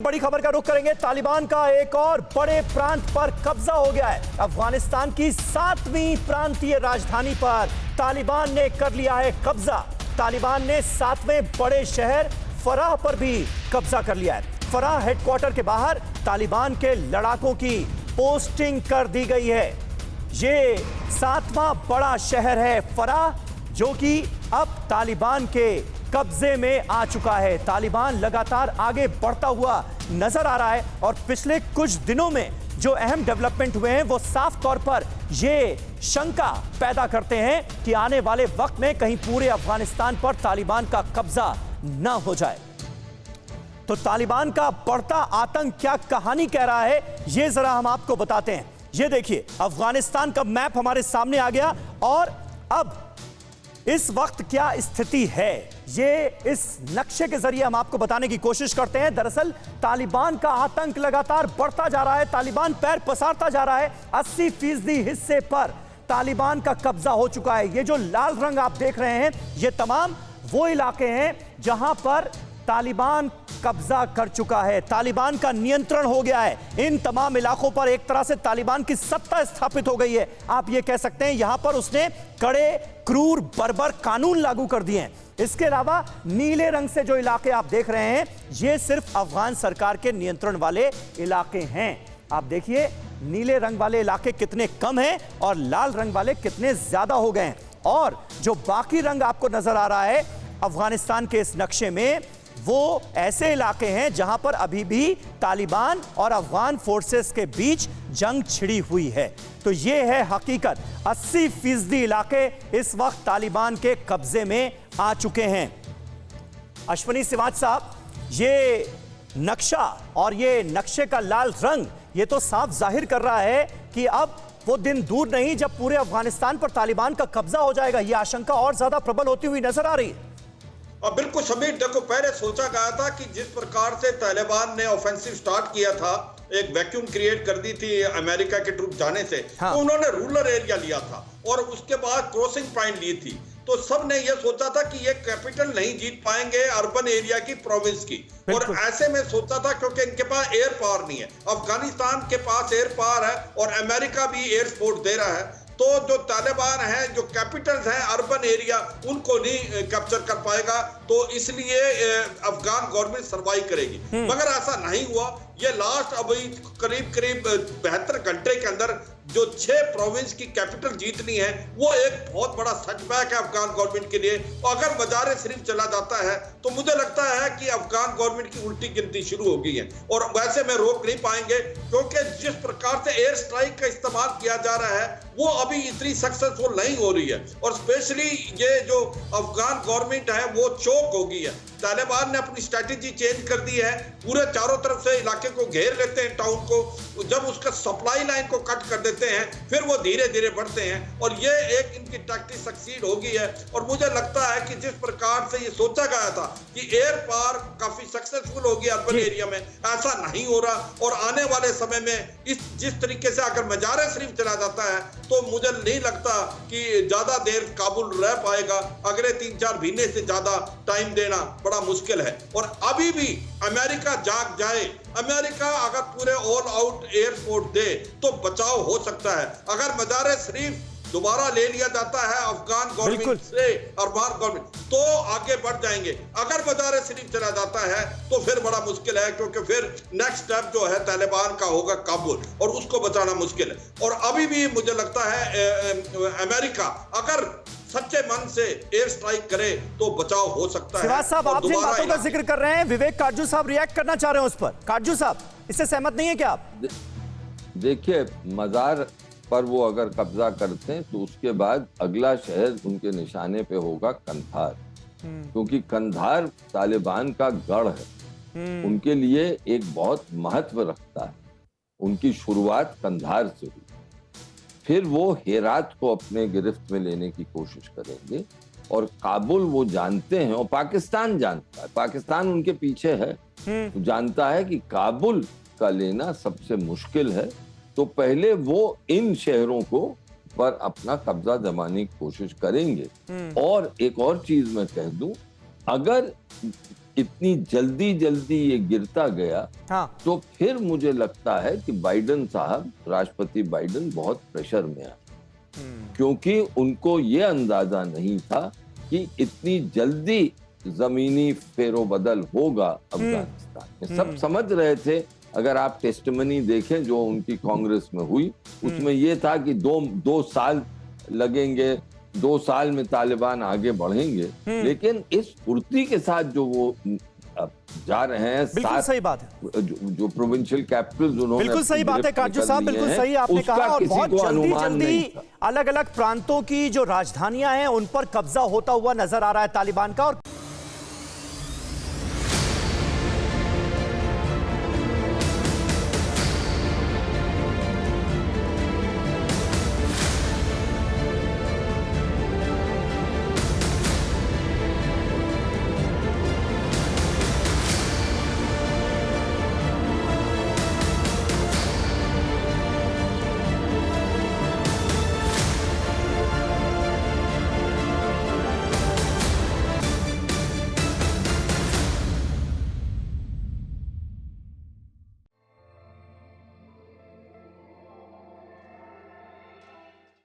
बड़ी खबर का रुख करेंगे। तालिबान का एक और बड़े प्रांत पर कब्जा हो गया है। अफगानिस्तान की 7वीं प्रांतीय राजधानी पर तालिबान ने कर लिया है कब्जा। तालिबान ने 7वें बड़े शहर फराह पर भी कब्जा कर लिया है। फराह हेडक्वार्टर के बाहर तालिबान के लड़ाकों की पोस्टिंग कर दी गई है। ये 7वां बड़ा शहर है फराह, जो कि अब तालिबान के कब्जे में आ चुका है। तालिबान लगातार आगे बढ़ता हुआ नजर आ रहा है और पिछले कुछ दिनों में जो अहम डेवलपमेंट हुए हैं वो साफ तौर पर ये शंका पैदा करते हैं कि आने वाले वक्त में कहीं पूरे अफगानिस्तान पर तालिबान का कब्जा ना हो जाए। तो तालिबान का बढ़ता आतंक क्या कहानी कह रहा है, ये जरा हम आपको बताते हैं। ये देखिए, अफगानिस्तान का मैप हमारे सामने आ गया और अब इस वक्त क्या स्थिति है, ये इस नक्शे के जरिए हम आपको बताने की कोशिश करते हैं। दरअसल तालिबान का आतंक लगातार बढ़ता जा रहा है। तालिबान पैर पसारता जा रहा है। 80% हिस्से पर तालिबान का कब्जा हो चुका है। ये जो लाल रंग आप देख रहे हैं, ये तमाम वो इलाके हैं जहां पर तालिबान कब्जा कर चुका है। तालिबान का नियंत्रण हो गया है। इन तमाम इलाकों पर एक तरह से तालिबान की सत्ता स्थापित हो गई है। आप ये कह सकते हैं यहां पर उसने कड़े, क्रूर, बर्बर कानून लागू कर दिए हैं। इसके अलावा नीले रंग से जो इलाके आप देख रहे हैं, ये सिर्फ अफगान सरकार के नियंत्रण वाले इलाके हैं। आप देखिए नीले रंग वाले इलाके कितने कम हैं और लाल रंग वाले कितने ज्यादा हो गए हैं। और जो बाकी रंग आपको नजर आ रहा है अफगानिस्तान के इस नक्शे में, वो ऐसे इलाके हैं जहां पर अभी भी तालिबान और अफगान फोर्सेस के बीच जंग छिड़ी हुई है। तो ये है हकीकत। 80% इलाके इस वक्त तालिबान के कब्जे में आ चुके हैं। अश्वनी सिवाच साहब, ये नक्शा और ये नक्शे का लाल रंग ये तो साफ जाहिर कर रहा है कि अब वो दिन दूर नहीं जब पूरे अफगानिस्तान पर तालिबान का कब्जा हो जाएगा। ये आशंका और ज्यादा प्रबल होती हुई नजर आ रही है। और बिल्कुल समीर, देखो, पहले सोचा गया था कि जिस प्रकार से तालिबान ने ऑफेंसिव स्टार्ट किया था, एक वैक्यूम क्रिएट कर दी थी अमेरिका के ट्रूप जाने से, हाँ। तो उन्होंने रूरल एरिया लिया था और उसके बाद क्रॉसिंग पॉइंट ली थी। तो सब ने यह सोचा था कि ये कैपिटल नहीं जीत पाएंगे अर्बन एरिया की, प्रोविंस की। और ऐसे में सोचा था क्योंकि इनके पास एयर पावर नहीं है। अफगानिस्तान के पास एयर पावर है और अमेरिका भी एयर सपोर्ट दे रहा है। तो जो तालिबान है, जो कैपिटल्स हैं अर्बन एरिया, उनको नहीं कैप्चर कर पाएगा। तो इसलिए अफगान गवर्नमेंट सर्वाइव करेगी, मगर ऐसा नहीं हुआ। ये लास्ट अभी करीब 72 घंटे के अंदर जो 6 प्रोविंस की कैपिटल जीतनी है, वो एक बहुत बड़ा सेटबैक है अफगान गवर्नमेंट के लिए। और अगर मजार शरीफ चला जाता है तो मुझे लगता है कि अफगान गवर्नमेंट की उल्टी गिनती शुरू हो गई है। और वैसे में रोक नहीं पाएंगे क्योंकि जिस प्रकार से एयर स्ट्राइक का इस्तेमाल किया जा रहा है वो अभी इतनी सक्सेसफुल नहीं हो रही है। और स्पेशली ये जो अफगान गवर्नमेंट है वो चौक हो गई है। तालिबान ने अपनी स्ट्रैटेजी चेंज कर दी है। पूरे चारों तरफ से इलाके को घेर लेते हैं, टाउन को। जब उसका सप्लाई लाइन को कट कर देते हैं फिर वो धीरे धीरे बढ़ते हैं। और ये एक इनकी टैक्टिक सक्सीड हो गई है। और मुझे लगता है कि जिस प्रकार से ये सोचा गया था कि एयर पावर काफी सक्सेसफुल होगी अर्बन एरिया में, ऐसा नहीं हो रहा। और आने वाले समय में जिस तरीके से अगर मजार शरीफ चला जाता है तो मुझे नहीं लगता कि ज्यादा देर काबुल रह पाएगा। अगले 3-4 महीने से ज्यादा टाइम देना बड़ा मुश्किल है। और अभी भी अमेरिका जाग जाए, अमेरिका अगर पूरे ऑल आउट एयरपोर्ट दे तो बचाव हो सकता है। अगर मजार शरीफ दोबारा ले लिया जाता है अफगान गवर्नमेंट से, अफगान गवर्नमेंट, तो आगे बढ़ जाएंगे। अगर मजार शरीफ चला जाता है तो फिर बड़ा मुश्किल है, क्योंकि फिर नेक्स्ट स्टेप जो है तालिबान का होगा काबुल, और उसको बचाना मुश्किल है। और अभी भी मुझे लगता है अमेरिका अगर सच्चे मन से एयर स्ट्राइक करे तो बचाव हो सकता है। सिवाच साहब, आप जिन बातों का जिक्र कर रहे हैं, विवेक काटजू साहब रिएक्ट करना चाह रहे हैं उस पर। काटजू साहब, इससे सहमत नहीं है क्या आप? देखिए, मजार पर वो अगर कब्जा करते हैं तो उसके बाद अगला शहर उनके निशाने पे होगा कंधार, क्योंकि कंधार तालिबान का गढ़ है। उनके लिए एक बहुत महत्व रखता है। उनकी शुरुआत कंधार से हुई, फिर वो हेरात को अपने गिरफ्त में लेने की कोशिश करेंगे। और काबुल वो जानते हैं, और पाकिस्तान जानता है, पाकिस्तान उनके पीछे है, तो जानता है कि काबुल का लेना सबसे मुश्किल है। तो पहले वो इन शहरों को पर अपना कब्जा जमाने की कोशिश करेंगे। और एक और चीज मैं कह दूं, अगर इतनी जल्दी जल्दी ये गिरता गया, हाँ। तो फिर मुझे लगता है कि बाइडेन साहब, राष्ट्रपति बाइडेन बहुत प्रेशर में आए, क्योंकि उनको ये अंदाजा नहीं था कि इतनी जल्दी जमीनी फेरोबदल होगा अफगानिस्तान में। सब समझ रहे थे, अगर आप टेस्टिमनी देखें जो उनकी कांग्रेस में हुई, उसमें ये था कि दो साल लगेंगे, 2 साल में तालिबान आगे बढ़ेंगे, लेकिन इस फुर्ती के साथ जो वो जा रहे हैं, बिल्कुल सही बात है, जो प्रोविंशियल कैपिटल्स उन्होंने, बिल्कुल सही बात है काजू साहब, बिल्कुल सही आपने कहा। और बहुत जल्दी जल्दी अलग अलग प्रांतों की जो राजधानियां हैं उन पर कब्जा होता हुआ नजर आ रहा है तालिबान का। और